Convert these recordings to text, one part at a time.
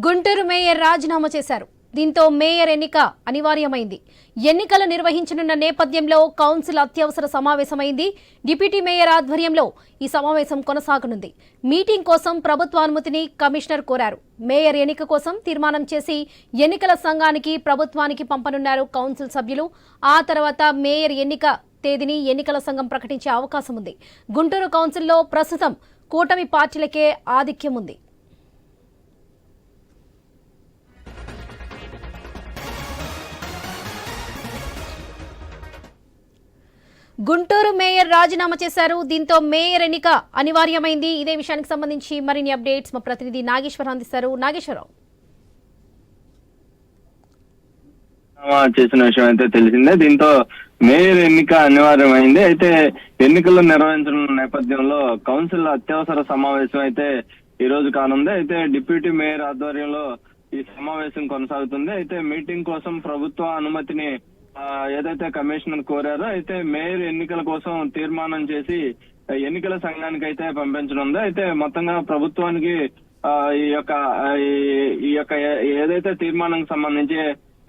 Guntur mayor రాజీనామా చేశారు. దీంతో మేయర్ ఎన్నిక అనివార్యమైంది. ఎన్నికలు నిర్వహించనున్న నేపథ్యంలో కౌన్సిల్ అత్యవసర సమావేశమైంది. డిప్యూటీ మేయర్ ఆధ్వర్యంలో ఈ సమావేశం కొనసాగనుంది. మీటింగ్ కోసం ప్రభుత్వ అనుమతిని కమిషనర్ కోరారు. మేయర్ ఎన్నిక కోసం తీర్మానం చేసి ఎన్నికల సంఘానికి ప్రభుత్వానికి పంపనున్నారు కౌన్సిల్ సభ్యులు. ఆ తర్వాత మేయర్ ఎన్నిక తేదీని ఎన్నికల సంఘం ప్రకటించే అవకాశం ఉంది. గుంటూరు కౌన్సిల్లో ప్రస్తుతం కూటమి పార్టీలకే ఆధిక్యం ఉంది. గుంటూరు మేయర్ రాజీనామా చేశారు. దీంతో మేయర్ ఎన్నిక అనివార్యమైంది. ఇదే విషయానికి సంబంధించి మరిన్ని అప్డేట్స్ మా ప్రతినిధి నాగేశ్వరరావు అందిస్తారు. నాగేశ్వరరావు, చేసిన విషయం అయితే తెలిసిందే. దీంతో మేయర్ ఎన్నిక అనివార్యమైంది. అయితే ఎన్నికలు నిర్వహించనున్న నేపథ్యంలో కౌన్సిల్ అత్యవసర సమావేశం అయితే ఈ రోజు కానుంది. అయితే డిప్యూటీ మేయర్ ఆధ్వర్యంలో ఈ సమావేశం కొనసాగుతుంది. అయితే మీటింగ్ కోసం ప్రభుత్వ అనుమతిని ఏదైతే కమిషనర్ కోరారో అయితే మేయర్ ఎన్నికల కోసం తీర్మానం చేసి ఎన్నికల సంఘానికి అయితే పంపించనుంది. అయితే మొత్తంగా ప్రభుత్వానికి ఈ యొక్క ఏదైతే తీర్మానానికి సంబంధించి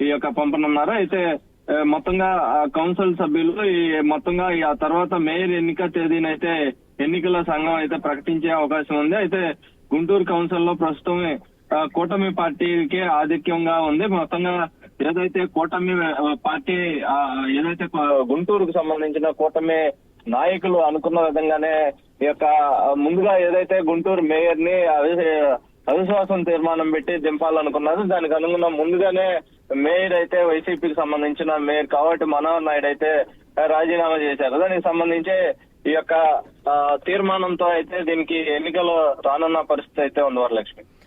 ఈ యొక్క పంపనున్నారో అయితే మొత్తంగా కౌన్సిల్ సభ్యులు మొత్తంగా ఆ తర్వాత మేయర్ ఎన్నిక తేదీని అయితే ఎన్నికల సంఘం అయితే ప్రకటించే అవకాశం ఉంది. అయితే గుంటూరు కౌన్సిల్ లో ప్రస్తుతం కూటమి పార్టీకి ఆధిక్యంగా ఉంది. మొత్తంగా ఏదైతే కూటమి పార్టీ ఏదైతే గుంటూరుకు సంబంధించిన కూటమి నాయకులు అనుకున్న విధంగానే ఈ యొక్క ముందుగా ఏదైతే గుంటూరు మేయర్ ని అవిశ్వాసం తీర్మానం పెట్టి దింపాలనుకున్నారు. దానికి అనుగుణంగా ముందుగానే మేయర్ అయితే వైసీపీకి సంబంధించిన మేయర్ కాబట్టి మనోహర్ నాయుడు అయితే రాజీనామా చేశారు. దానికి సంబంధించి ఈ యొక్క తీర్మానంతో అయితే దీనికి ఎన్నికలు రానున్న పరిస్థితి అయితే ఉంది వరలక్ష్మి.